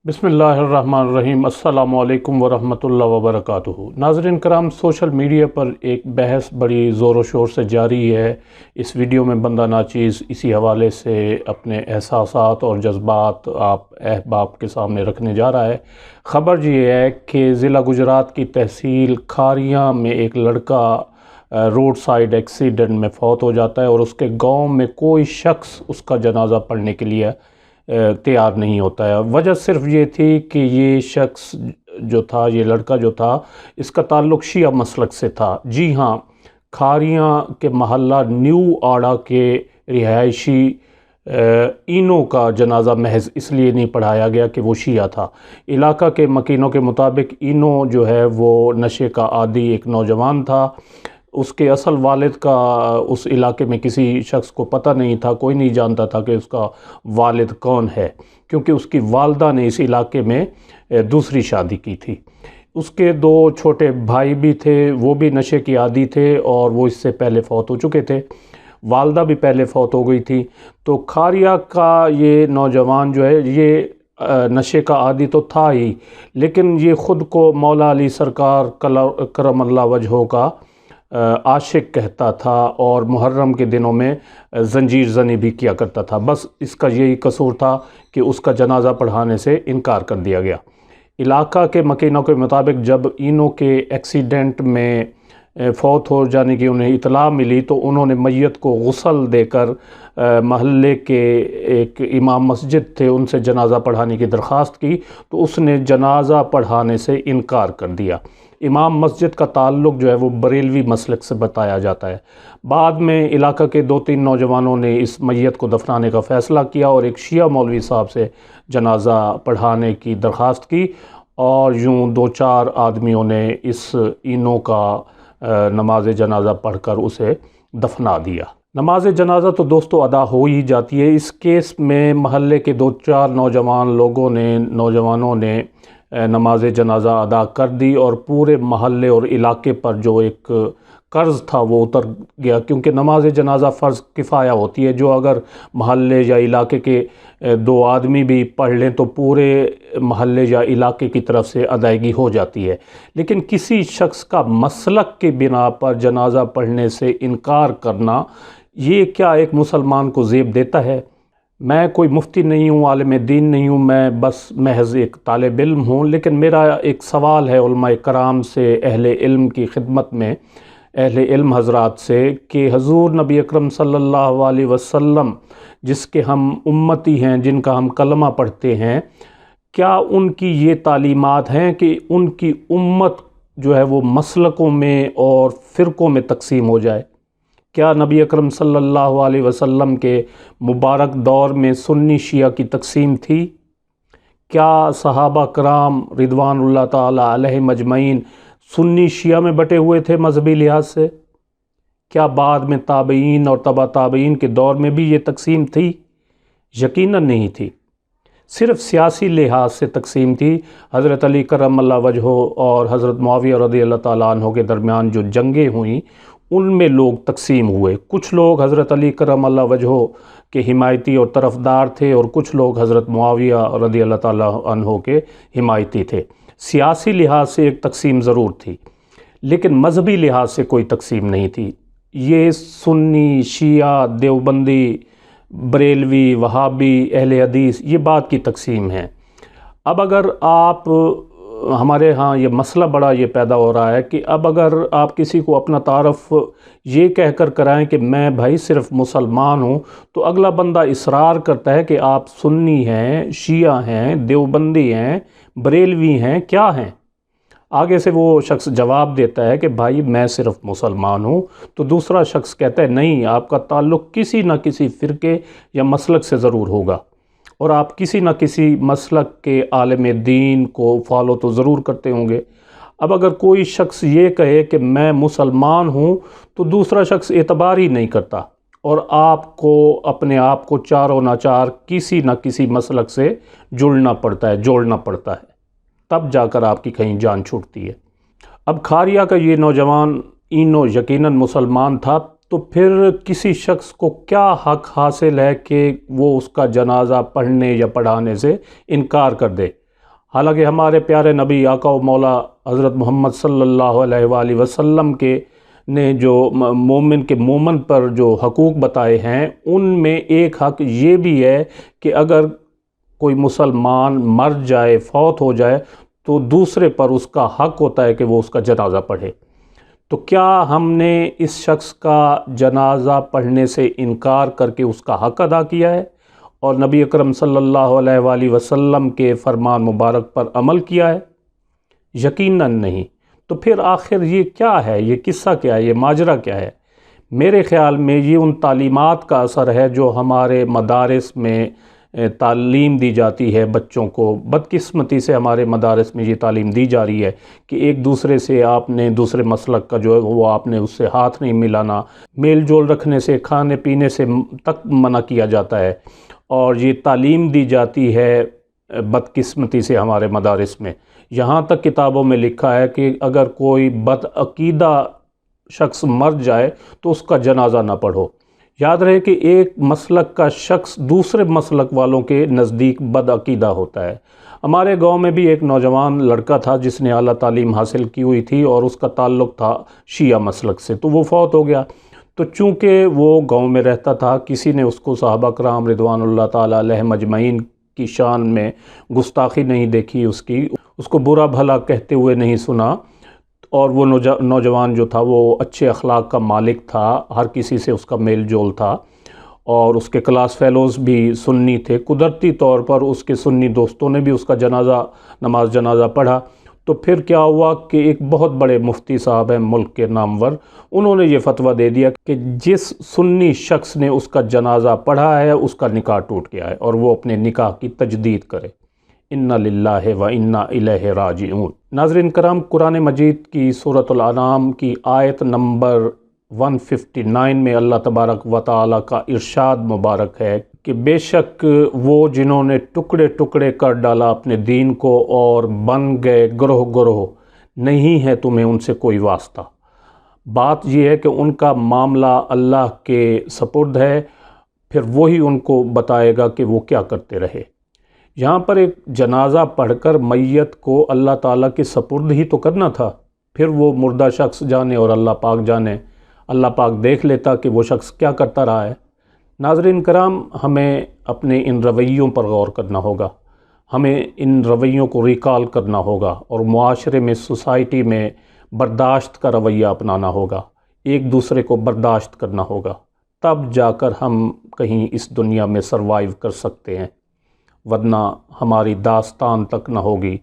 بسم اللہ الرحمن الرحیم۔ السلام علیکم ورحمۃ اللہ وبرکاتہ۔ ناظرین کرام، سوشل میڈیا پر ایک بحث بڑی زور و شور سے جاری ہے۔ اس ویڈیو میں بندہ ناچیز اسی حوالے سے اپنے احساسات اور جذبات آپ احباب کے سامنے رکھنے جا رہا ہے۔ خبر یہ ہے کہ ضلع گجرات کی تحصیل کھاریاں میں ایک لڑکا روڈ سائیڈ ایکسیڈنٹ میں فوت ہو جاتا ہے اور اس کے گاؤں میں کوئی شخص اس کا جنازہ پڑھنے کے لیے تیار نہیں ہوتا ہے۔ وجہ صرف یہ تھی کہ یہ شخص جو تھا، یہ لڑکا جو تھا، اس کا تعلق شیعہ مسلک سے تھا۔ جی ہاں، کھاریاں کے محلہ نیو آڑا کے رہائشی اینو کا جنازہ محض اس لیے نہیں پڑھایا گیا کہ وہ شیعہ تھا۔ علاقہ کے مکینوں کے مطابق اینو جو ہے وہ نشے کا عادی ایک نوجوان تھا۔ اس کے اصل والد کا اس علاقے میں کسی شخص کو پتہ نہیں تھا، کوئی نہیں جانتا تھا کہ اس کا والد کون ہے، کیونکہ اس کی والدہ نے اس علاقے میں دوسری شادی کی تھی۔ اس کے دو چھوٹے بھائی بھی تھے، وہ بھی نشے کی عادی تھے اور وہ اس سے پہلے فوت ہو چکے تھے۔ والدہ بھی پہلے فوت ہو گئی تھی۔ تو کھاریا کا یہ نوجوان جو ہے، یہ نشے کا عادی تو تھا ہی، لیکن یہ خود کو مولا علی سرکار کرم اللہ وجہہ کا عاشق کہتا تھا اور محرم کے دنوں میں زنجیر زنی بھی کیا کرتا تھا۔ بس اس کا یہی قصور تھا کہ اس کا جنازہ پڑھانے سے انکار کر دیا گیا۔ علاقہ کے مکینوں کے مطابق جب اینو کے ایکسیڈنٹ میں فوت ہو جانے کی انہیں اطلاع ملی تو انہوں نے میت کو غسل دے کر محلے کے ایک امام مسجد تھے، ان سے جنازہ پڑھانے کی درخواست کی تو اس نے جنازہ پڑھانے سے انکار کر دیا۔ امام مسجد کا تعلق جو ہے وہ بریلوی مسلک سے بتایا جاتا ہے۔ بعد میں علاقہ کے 2-3 نوجوانوں نے اس میت کو دفنانے کا فیصلہ کیا اور ایک شیعہ مولوی صاحب سے جنازہ پڑھانے کی درخواست کی اور یوں 2-4 آدمیوں نے اس اینو کا نماز جنازہ پڑھ کر اسے دفنا دیا۔ نماز جنازہ تو دوستو ادا ہو ہی جاتی ہے۔ اس کیس میں محلے کے 2-4 نوجوانوں نے نماز جنازہ ادا کر دی اور پورے محلے اور علاقے پر جو ایک قرض تھا وہ اتر گیا، کیونکہ نماز جنازہ فرض کفایہ ہوتی ہے۔ جو اگر محلے یا علاقے کے 2 آدمی بھی پڑھ لیں تو پورے محلے یا علاقے کی طرف سے ادائیگی ہو جاتی ہے۔ لیکن کسی شخص کا مسلک کی بنا پر جنازہ پڑھنے سے انکار کرنا، یہ کیا ایک مسلمان کو زیب دیتا ہے؟ میں کوئی مفتی نہیں ہوں، عالم دین نہیں ہوں، میں بس محض ایک طالب علم ہوں، لیکن میرا ایک سوال ہے علماء کرام سے، اہل علم کی خدمت میں، اہل علم حضرات سے، کہ حضور نبی اکرم صلی اللہ علیہ وسلم جس کے ہم امتی ہیں، جن کا ہم کلمہ پڑھتے ہیں، کیا ان کی یہ تعلیمات ہیں کہ ان کی امت جو ہے وہ مسلکوں میں اور فرقوں میں تقسیم ہو جائے؟ کیا نبی اکرم صلی اللہ علیہ وسلم کے مبارک دور میں سنی شیعہ کی تقسیم تھی؟ کیا صحابہ کرام رضوان اللہ تعالی علیہم اجمعین سنی شیعہ میں بٹے ہوئے تھے مذہبی لحاظ سے؟ کیا بعد میں تابعین اور تبع تابعین کے دور میں بھی یہ تقسیم تھی؟ یقیناً نہیں تھی، صرف سیاسی لحاظ سے تقسیم تھی۔ حضرت علی کرم اللہ وجہہ اور حضرت معاویہ رضی اللہ تعالیٰ عنہ کے درمیان جو جنگیں ہوئیں ان میں لوگ تقسیم ہوئے۔ کچھ لوگ حضرت علی کرم اللہ وجہہ کے حمایتی اور طرفدار تھے اور کچھ لوگ حضرت معاویہ رضی اللہ تعالیٰ عنہ کے حمایتی تھے۔ سیاسی لحاظ سے ایک تقسیم ضرور تھی، لیکن مذہبی لحاظ سے کوئی تقسیم نہیں تھی۔ یہ سنی، شیعہ، دیوبندی، بریلوی، وہابی، اہل حدیث، یہ بات کی تقسیم ہے۔ اب اگر آپ، ہمارے ہاں یہ مسئلہ بڑا یہ پیدا ہو رہا ہے کہ اب اگر آپ کسی کو اپنا تعارف یہ کہہ کر کرائیں کہ میں بھائی صرف مسلمان ہوں، تو اگلا بندہ اصرار کرتا ہے کہ آپ سنی ہیں، شیعہ ہیں، دیوبندی ہیں، بریلوی ہیں، کیا ہیں؟ آگے سے وہ شخص جواب دیتا ہے کہ بھائی میں صرف مسلمان ہوں، تو دوسرا شخص کہتا ہے نہیں، آپ کا تعلق کسی نہ کسی فرقے یا مسلک سے ضرور ہوگا اور آپ کسی نہ کسی مسلک کے عالم دین کو فالو تو ضرور کرتے ہوں گے۔ اب اگر کوئی شخص یہ کہے کہ میں مسلمان ہوں تو دوسرا شخص اعتبار ہی نہیں کرتا اور آپ کو اپنے آپ کو چاروں ناچار کسی نہ کسی مسلک سے جوڑنا پڑتا ہے، تب جا کر آپ کی کہیں جان چھوٹتی ہے۔ اب کھاریا کا یہ نوجوان اینو یقیناً مسلمان تھا، تو پھر کسی شخص کو کیا حق حاصل ہے کہ وہ اس کا جنازہ پڑھنے یا پڑھانے سے انکار کر دے؟ حالانکہ ہمارے پیارے نبی آقا و مولا حضرت محمد صلی اللہ علیہ وآلہ وسلم کے نے جو مومن کے مومن پر جو حقوق بتائے ہیں، ان میں ایک حق یہ بھی ہے کہ اگر کوئی مسلمان مر جائے، فوت ہو جائے، تو دوسرے پر اس کا حق ہوتا ہے کہ وہ اس کا جنازہ پڑھے۔ تو کیا ہم نے اس شخص کا جنازہ پڑھنے سے انکار کر کے اس کا حق ادا کیا ہے اور نبی اکرم صلی اللہ علیہ وآلہ وسلم کے فرمان مبارک پر عمل کیا ہے؟ یقیناً نہیں۔ تو پھر آخر یہ کیا ہے، یہ قصہ کیا ہے، یہ ماجرا کیا ہے؟ میرے خیال میں یہ ان تعلیمات کا اثر ہے جو ہمارے مدارس میں تعلیم دی جاتی ہے بچوں کو۔ بدقسمتی سے ہمارے مدارس میں یہ تعلیم دی جا رہی ہے کہ ایک دوسرے سے آپ نے، دوسرے مسلک کا جو ہے وہ آپ نے اس سے ہاتھ نہیں ملانا، میل جول رکھنے سے، کھانے پینے سے تک منع کیا جاتا ہے، اور یہ تعلیم دی جاتی ہے بدقسمتی سے ہمارے مدارس میں۔ یہاں تک کتابوں میں لکھا ہے کہ اگر کوئی بدعقیدہ شخص مر جائے تو اس کا جنازہ نہ پڑھو۔ یاد رہے کہ ایک مسلک کا شخص دوسرے مسلک والوں کے نزدیک بدعقیدہ ہوتا ہے۔ ہمارے گاؤں میں بھی ایک نوجوان لڑکا تھا جس نے اعلیٰ تعلیم حاصل کی ہوئی تھی اور اس کا تعلق تھا شیعہ مسلک سے، تو وہ فوت ہو گیا۔ تو چونکہ وہ گاؤں میں رہتا تھا، کسی نے اس کو صحابہ کرام رضوان اللہ تعالیٰ علیہم اجمعین کی شان میں گستاخی نہیں دیکھی، اس کو برا بھلا کہتے ہوئے نہیں سنا، اور وہ نوجوان جو تھا وہ اچھے اخلاق کا مالک تھا، ہر کسی سے اس کا میل جول تھا، اور اس کے کلاس فیلوز بھی سنی تھے۔ قدرتی طور پر اس کے سنی دوستوں نے بھی اس کا نماز جنازہ پڑھا۔ تو پھر کیا ہوا کہ ایک بہت بڑے مفتی صاحب ہیں ملک کے نامور، انہوں نے یہ فتویٰ دے دیا کہ جس سنی شخص نے اس کا جنازہ پڑھا ہے اس کا نکاح ٹوٹ گیا ہے، اور وہ اپنے نکاح کی تجدید کرے۔ انا للہ و انا الیہ راجعون۔ ناظرین کرام، قرآن مجید کی سورۃ الانعام کی آیت نمبر 159 میں اللہ تبارک و تعالیٰ کا ارشاد مبارک ہے کہ بے شک وہ جنہوں نے ٹکڑے ٹکڑے کر ڈالا اپنے دین کو اور بن گئے گروہ گروہ، نہیں ہے تمہیں ان سے کوئی واسطہ۔ بات یہ ہے کہ ان کا معاملہ اللہ کے سپرد ہے، پھر وہی ان کو بتائے گا کہ وہ کیا کرتے رہے۔ یہاں پر ایک جنازہ پڑھ کر میت کو اللہ تعالیٰ کے سپرد ہی تو کرنا تھا، پھر وہ مردہ شخص جانے اور اللہ پاک جانے، اللہ پاک دیکھ لیتا کہ وہ شخص کیا کرتا رہا ہے۔ ناظرین کرام، ہمیں اپنے ان رویوں پر غور کرنا ہوگا، ہمیں ان رویوں کو ریکال کرنا ہوگا، اور معاشرے میں، سوسائٹی میں برداشت کا رویہ اپنانا ہوگا، ایک دوسرے کو برداشت کرنا ہوگا، تب جا کر ہم کہیں اس دنیا میں سروائیو کر سکتے ہیں، ورنہ ہماری داستان تک نہ ہوگی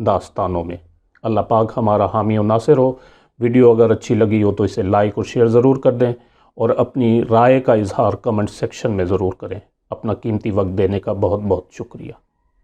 داستانوں میں۔ اللہ پاک ہمارا حامی و ناصر ہو۔ ویڈیو اگر اچھی لگی ہو تو اسے لائک اور شیئر ضرور کر دیں، اور اپنی رائے کا اظہار کمنٹ سیکشن میں ضرور کریں۔ اپنا قیمتی وقت دینے کا بہت بہت شکریہ۔